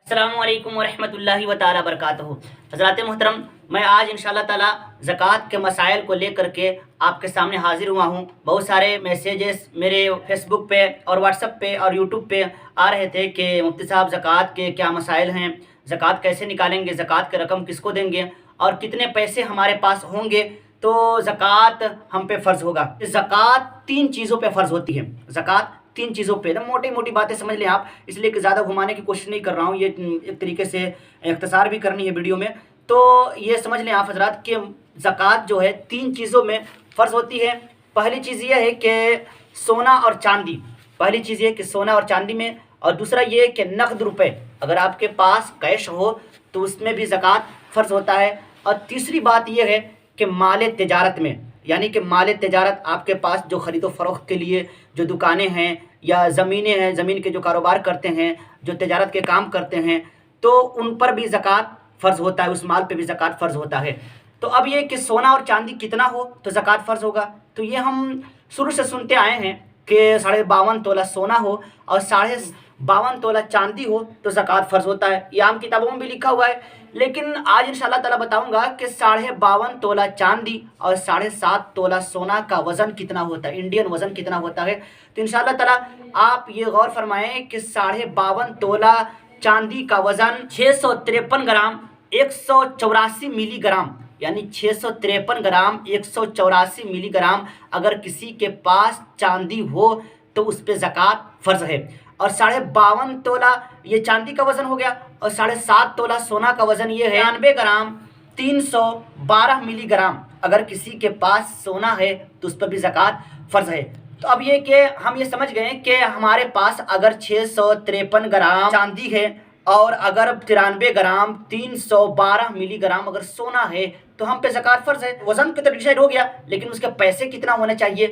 अस्सलामुअलैकुम वरहमतुल्लाहि व ताला बरकातहू। हज़रात मोहतरम, मैं आज इंशाअल्लाह ताला ज़कात के मसाइल को लेकर के आपके सामने हाज़िर हुआ हूँ। बहुत सारे मैसेजेस मेरे फेसबुक पे और व्हाट्सएप पे और यूट्यूब पे आ रहे थे कि मुफ्ती साहब ज़कात के क्या मसाइल हैं, ज़कात कैसे निकालेंगे, ज़कात की रकम किसको देंगे और कितने पैसे हमारे पास होंगे तो ज़कात हम पे फ़र्ज़ होगा। ज़कात 3 चीज़ों पे फ़र्ज़ होती है। ज़कात 3 चीज़ों पे, एकदम मोटी मोटी बातें समझ लें आप, इसलिए कि ज़्यादा घुमाने की कोशिश नहीं कर रहा हूँ। ये एक तरीके से इख्तिसार भी करनी है वीडियो में, तो ये समझ लें आप हज़रात कि ज़कात जो है 3 चीज़ों में फ़र्ज़ होती है। पहली चीज़ ये है कि सोना और चांदी, पहली चीज़ ये कि सोना और चांदी में, और दूसरा ये कि नकद रुपए, अगर आपके पास कैश हो तो उसमें भी ज़कात फ़र्ज़ होता है। और तीसरी बात यह है कि माल तिजारत में, यानी कि माल तिजारत आपके पास जो ख़रीदो फ़रोख्त के लिए जो दुकानें हैं या ज़मीनें हैं, ज़मीन के जो कारोबार करते हैं, जो तिजारत के काम करते हैं, तो उन पर भी ज़कात फ़र्ज़ होता है, उस माल पे भी ज़कात फ़र्ज़ होता है। तो अब ये कि सोना और चांदी कितना हो तो ज़कात फ़र्ज़ होगा, तो ये हम शुरू से सुनते आए हैं कि 52.5 तोला सोना हो और 52.5 तोला चांदी हो तो ज़कात फ़र्ज़ होता है। ये आम किताबों में भी लिखा हुआ है, लेकिन आज इंशाअल्लाह ताला बताऊंगा कि 52.5 तोला चांदी और 7.5 तोला सोना का वज़न कितना होता है, इंडियन वज़न कितना होता है। तो इंशाअल्लाह ताला आप ये गौर फरमाएं कि 52.5 तोला चांदी का वज़न 653 ग्राम 184 मिलीग्राम, यानी 653 ग्राम 184 मिलीग्राम अगर किसी के पास चांदी हो तो उस पर ज़कात फ़र्ज़ है। और 52.5 तोला ये चांदी का वज़न हो गया और 7.5 तोला सोना का वज़न ये है 93 ग्राम 312 मिलीग्राम, अगर किसी के पास सोना है तो उस पर भी ज़कात फ़र्ज़ है। तो अब ये कि हम ये समझ गए कि हमारे पास अगर 653 ग्राम चांदी है और अगर 93 ग्राम 312 मिलीग्राम अगर सोना है तो हम पे ज़कात फ़र्ज़ है। वज़न तो डिसाइड हो गया, लेकिन उसके पैसे कितना होने चाहिए,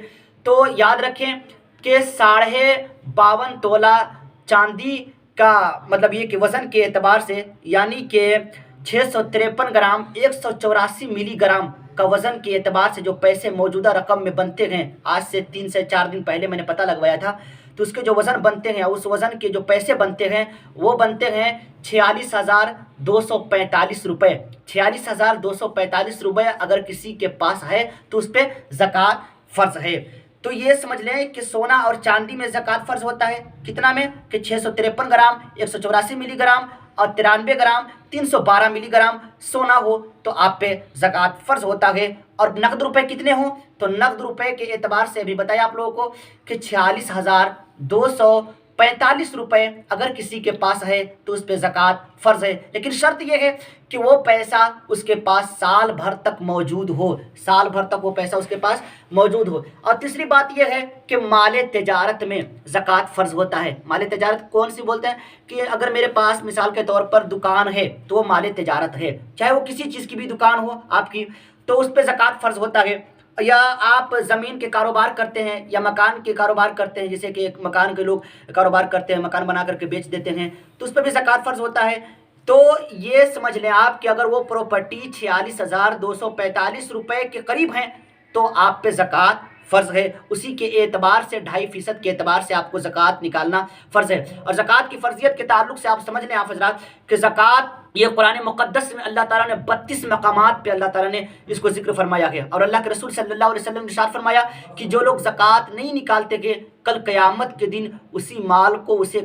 तो याद रखें कि 52.5 तोला चांदी का मतलब ये कि वज़न के एतबार से, यानी कि 653 ग्राम 184 मिलीग्राम का वज़न के एतबार से जो पैसे मौजूदा रकम में बनते हैं, आज से 3 से 4 दिन पहले मैंने पता लगवाया था, तो उसके जो वज़न बनते हैं, उस वज़न के जो पैसे बनते हैं वो बनते हैं 46,245 रुपये। 46,245 रुपये अगर किसी के पास है तो उस पर ज़कात फ़र्ज़ है। तो ये समझ लें कि सोना और चांदी में ज़कात फ़र्ज़ होता है कितना में कि 653 ग्राम 184 मिलीग्राम और 93 ग्राम 312 मिलीग्राम सोना हो तो आप पे ज़कात फ़र्ज़ होता है। और नकद रुपए कितने हों तो नकद रुपए के एतबार से भी बताया आप लोगों को कि 46,245 रुपये अगर किसी के पास है तो उस पर ज़कात फ़र्ज़ है। लेकिन शर्त यह है कि वो पैसा उसके पास साल भर तक मौजूद हो, साल भर तक वो पैसा उसके पास मौजूद हो। और तीसरी बात यह है कि माल तिजारत में ज़कात फ़र्ज़ होता है। माल तिजारत कौन सी बोलते हैं कि अगर मेरे पास मिसाल के तौर पर दुकान है तो वो माल तिजारत है, चाहे वो किसी चीज़ की भी दुकान हो आपकी, तो उस पर ज़कात फ़र्ज़ होता है। या आप ज़मीन के कारोबार करते हैं या मकान के कारोबार करते हैं, जैसे कि एक मकान के लोग कारोबार करते हैं, मकान बना करके बेच देते हैं, तो उस पर भी ज़कात फ़र्ज़ होता है। तो ये समझ लें आप कि अगर वो प्रॉपर्टी 46,245 रुपये के करीब हैं तो आप पे ज़कात फ़र्ज़ है। उसी के एतबार से 2.5% के एतबार से आपको ज़कात निकालना फ़र्ज़ है। और ज़कात की फ़र्ज़ियत के ताल्लुक से आप समझ लें आप हज़रात कि ज़कात ये कुरान मुक़द्दस में अल्लाह ताला ने 32 मकामात पे अल्लाह ताला ने इसको ज़िक्र फरमाया है। और अल्लाह के रसूल सल्लल्लाहु अलैहि वसल्लम ने इरशाद फरमाया कि जो लोग ज़कात नहीं निकालते गए, कल क़यामत के दिन उसी माल को उसके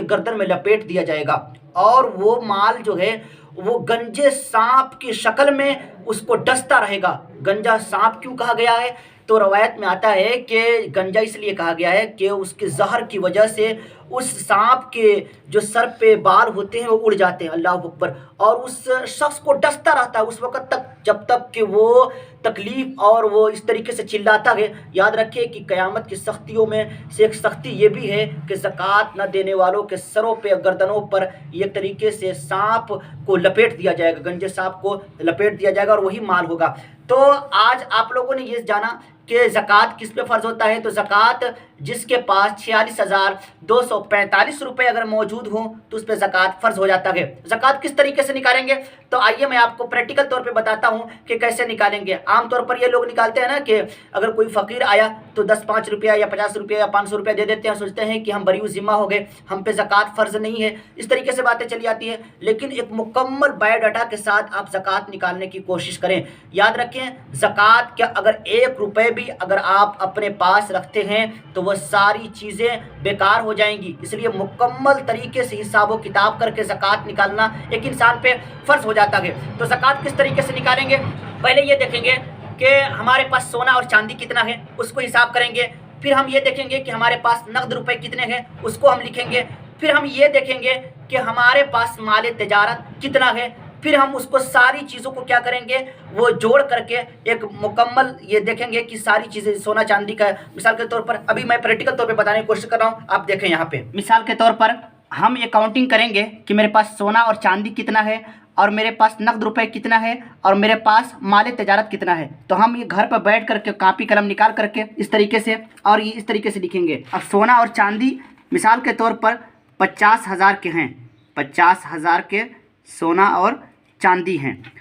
गर्दन में लपेट दिया जाएगा और वो माल जो है वो गंजे सांप की शक्ल में उसको डसता रहेगा। गंजा सांप क्यों कहा गया है तो रवायत में आता है कि गंजा इसलिए कहा गया है कि उसके जहर की वजह से उस सांप के जो सर पे बाल होते हैं वो उड़ जाते हैं, अल्लाह अकबर, और उस शख्स को डसता रहता है उस वक़्त तक जब तक कि वो तकलीफ़ और वो इस तरीके से चिल्लाता है। याद रखिए कि क़यामत की सख्तियों में से एक सख्ती ये भी है कि ज़कात न देने वालों के सरों पे, गर्दनों पर एक तरीके से सांप को लपेट दिया जाएगा, गंजे सांप को लपेट दिया जाएगा और वही माल होगा। तो आज आप लोगों ने ये जाना कि ज़कात किस पे फ़र्ज़ होता है, तो ज़कात जिसके पास 46,245 रुपये अगर मौजूद हो तो उस पर ज़कात फ़र्ज़ हो जाता है। ज़कात किस तरीके से निकालेंगे, तो आइए मैं आपको प्रैक्टिकल तौर पे बताता हूँ कि कैसे निकालेंगे। आमतौर पर ये लोग निकालते हैं ना कि अगर कोई फ़कीर आया तो 10-5 रुपया या 50 रुपया या 500 रुपया दे देते हैं, सोचते हैं कि हम बरी ज़िम्मा हो गए, हम पे ज़कात फ़र्ज़ नहीं है, इस तरीके से बातें चली आती है। लेकिन एक मुकम्मल बायोडाटा के साथ आप ज़कात निकालने की कोशिश करें। याद रखें, ज़कात के अगर 1 रुपये भी अगर आप अपने पास रखते हैं तो वह सारी चीज़ें बेकार हो जाएंगी। इसलिए मुकम्मल तरीके से हिसाब किताब करके ज़कात निकालना एक इंसान पे फ़र्ज़ हो जाता है। तो ज़कात किस तरीके से निकालेंगे, पहले ये देखेंगे कि हमारे पास सोना और चांदी कितना है, उसको हिसाब करेंगे। फिर हम ये देखेंगे कि हमारे पास नकद रुपए कितने हैं, उसको हम लिखेंगे। फिर हम ये देखेंगे कि हमारे पास माल तिजारत कितना है। फिर हम उसको सारी चीज़ों को क्या करेंगे, वो जोड़ करके एक मुकम्मल ये देखेंगे कि सारी चीज़ें सोना चांदी का है। मिसाल के तौर पर अभी मैं प्रैक्टिकल तौर पे बताने की कोशिश कर रहा हूँ, आप देखें यहाँ पे। मिसाल के तौर पर हम ये काउंटिंग करेंगे कि मेरे पास सोना और चांदी कितना है, और मेरे पास नकद रुपए कितना है, और मेरे पास माल तिजारत कितना है। तो हम ये घर पर बैठ करके कापी कलम निकाल करके इस तरीके से और ये इस तरीके से लिखेंगे। अब सोना और चांदी मिसाल के तौर पर 50,000 के हैं, 50,000 के सोना और चांदी हैं।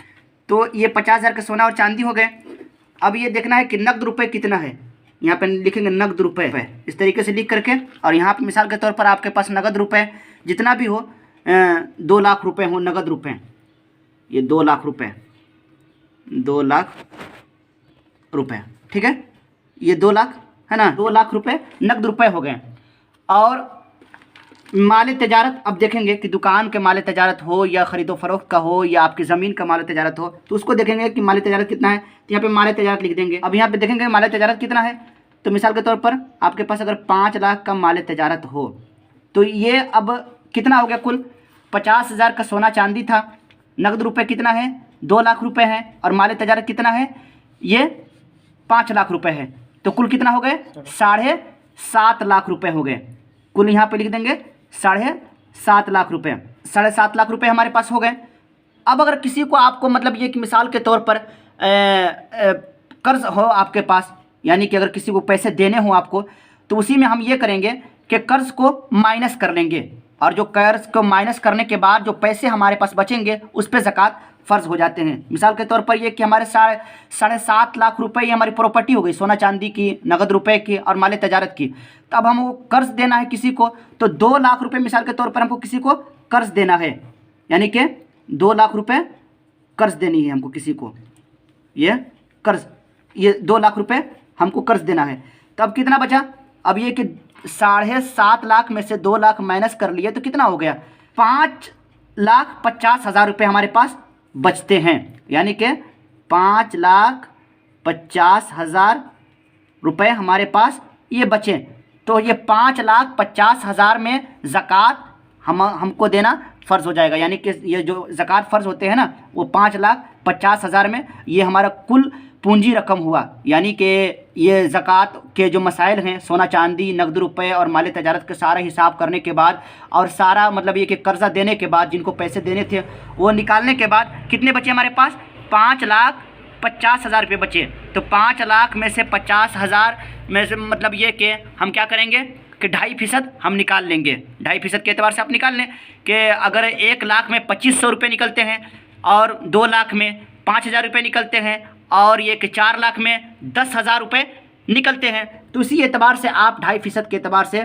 तो ये 50,000 के सोना और चांदी हो गए। अब ये देखना है कि नकद रुपए कितना है, यहाँ पे लिखेंगे नकद रुपए इस तरीके से लिख करके। और यहाँ पे मिसाल के तौर पर आपके पास नकद रुपए जितना भी हो, 2 लाख रुपए हो नकद रुपए, ये 2 लाख रुपए, 2 लाख रुपए, ठीक है, ये 2 लाख है ना, 2 लाख रुपए नकद रुपए हो गए। और माल तिजारत अब देखेंगे कि दुकान के माल तिजारत हो या ख़रीदो फरोख्त का हो या आपकी ज़मीन का माल तिजारत हो, तो उसको देखेंगे कि माल तिजारत कितना है। तो यहाँ पे माल तिजारत लिख देंगे। अब यहाँ पे देखेंगे माल तिजारत कितना है, तो मिसाल के तौर पर आपके पास अगर 5 लाख का माल तिजारत हो तो ये अब कितना हो गया, कुल 50,000 का सोना चांदी था, नकद रुपये कितना है, 2 लाख रुपये है, और माल तिजारत कितना है, ये 5 लाख रुपये है। तो कुल कितना हो गए, 7.5 लाख रुपये हो गए। कुल यहाँ पे लिख देंगे 7.5 लाख रुपये, 7.5 लाख रुपये हमारे पास हो गए। अब अगर किसी को आपको मतलब ये कि मिसाल के तौर पर कर्ज हो आपके पास, यानी कि अगर किसी को पैसे देने हो आपको, तो उसी में हम ये करेंगे कि कर्ज को माइनस कर लेंगे, और जो कर्ज को माइनस करने के बाद जो पैसे हमारे पास बचेंगे उस पर ज़कात फ़र्ज़ हो जाते हैं। मिसाल के तौर पर ये कि हमारे 7.5 लाख रुपए ये हमारी प्रॉपर्टी हो गई, सोना चांदी की, नगद रुपए की और माल तिजारत की। तो अब हमको कर्ज देना है किसी को, तो 2 लाख रुपए मिसाल के तौर पर हमको किसी को कर्ज देना है, यानी कि 2 लाख रुपए कर्ज देनी है हमको किसी को, ये कर्ज, ये 2 लाख रुपए हमको कर्ज देना है। तो अब कितना बचा, अब ये कि 7.5 लाख में से 2 लाख माइनस कर लिए तो कितना हो गया, 5,50,000 रुपये हमारे पास बचते हैं, यानी कि 5,50,000 रुपये हमारे पास ये बचे। तो ये 5,50,000 में ज़कात हमको देना फ़र्ज़ हो जाएगा, यानी कि ये जो ज़कात फ़र्ज़ होते हैं ना, वो 5,50,000 में ये हमारा कुल पूंजी रकम हुआ। यानी कि ये ज़कात के जो मसाइल हैं, सोना चांदी, नकद रुपए और माल तिजारत के सारा हिसाब करने के बाद, और सारा मतलब ये कि कर्ज़ा देने के बाद जिनको पैसे देने थे वो निकालने के बाद कितने बचे हमारे पास, 5,50,000 रुपये बचे। तो 5 लाख में से 50,000 में से मतलब ये कि हम क्या करेंगे कि 2.5% हम निकाल लेंगे। 2.5% के एतबार से आप निकाल लें कि अगर 1 लाख में 2,500 रुपये निकलते हैं, और 2 लाख में 5,000 रुपये निकलते हैं, और ये कि 4 लाख में 10,000 रुपये निकलते हैं, तो इसी एतबार से आप 2.5% के एतबार से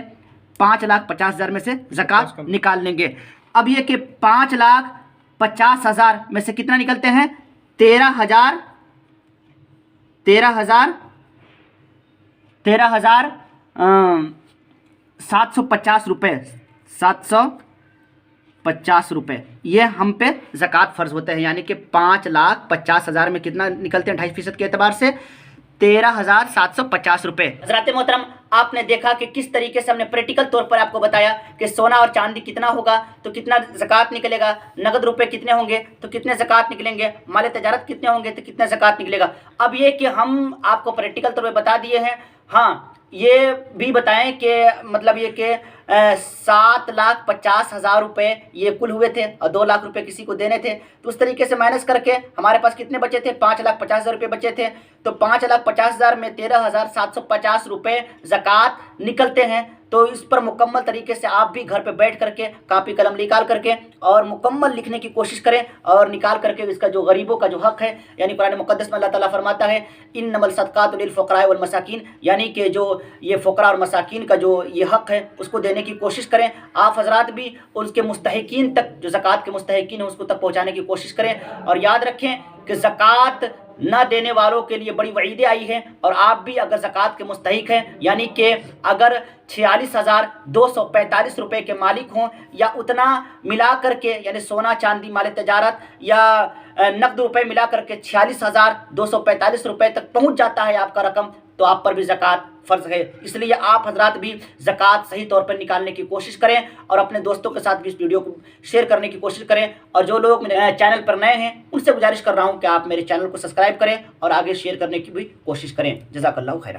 5,50,000 में से ज़कात निकाल लेंगे। अब ये कि 5,50,000 में से कितना निकलते हैं, 13,750 रुपये, 750 रुपये ये हम पे ज़कात फ़र्ज़ होते हैं। यानी कि 5,50,000 में कितना निकलते हैं 2.5% के एतबार से, 13,750 रुपये। हज़रात मोहतरम, आपने देखा कि किस तरीके से हमने प्रैक्टिकल तौर पर आपको बताया कि सोना और चांदी कितना होगा तो कितना ज़कात निकलेगा, नगद रुपए कितने होंगे तो कितने ज़कात निकलेंगे, माल तिजारत कितने होंगे तो कितने ज़कात निकलेगा। अब ये कि हम आपको प्रैक्टिकल तौर पर बता दिए हैं। हाँ, ये भी बताएं कि मतलब ये कि 7,50,000 रुपये ये कुल हुए थे और 2 लाख रुपए किसी को देने थे। तो उस तरीके से माइनस करके हमारे पास कितने बचे थे? 5,50,000 रुपये बचे थे। तो 5,50,000 में 13,750 रुपये ज़कात निकलते हैं। तो इस पर मुकम्मल तरीके से आप भी घर पे बैठ करके कापी कलम निकाल करके और मुकम्मल लिखने की कोशिश करें और निकाल करके इसका जो गरीबों का जो हक़ है, यानी कुरान मुक़द्दस में अल्लाह ताला फरमाता है इन्नमल सदक़ातु लिल फ़ुक़राए वल मसाकीन, यानी कि जो ये फ़ुक़रा और मसाकीन का जो ये हक़ है उसको देने की कोशिश करें। आप हज़रात भी उसके मुस्तहिकीन तक, जो ज़कात के मुस्तहिकीन हैं उसको तक पहुँचाने की कोशिश करें। और याद रखें कि ज़कात न देने वालों के लिए बड़ी वईदें आई हैं। और आप भी अगर ज़कात के मुस्तहिक हैं, यानी कि अगर 46,245 रुपये के मालिक हों या उतना मिला करके, यानी सोना चांदी माल तजारत या नकद रुपए मिला करके 46,245 रुपये तक पहुंच जाता है आपका रकम, तो आप पर भी ज़कात फ़र्ज़ है। इसलिए आप हजरात भी ज़कात सही तौर पर निकालने की कोशिश करें और अपने दोस्तों के साथ भी इस वीडियो को शेयर करने की कोशिश करें। और जो लोग मेरे चैनल पर नए हैं उनसे गुजारिश कर रहा हूँ कि आप मेरे चैनल को सब्सक्राइब करें और आगे शेयर करने की भी कोशिश करें। जज़ाकल्लाहु खैरा।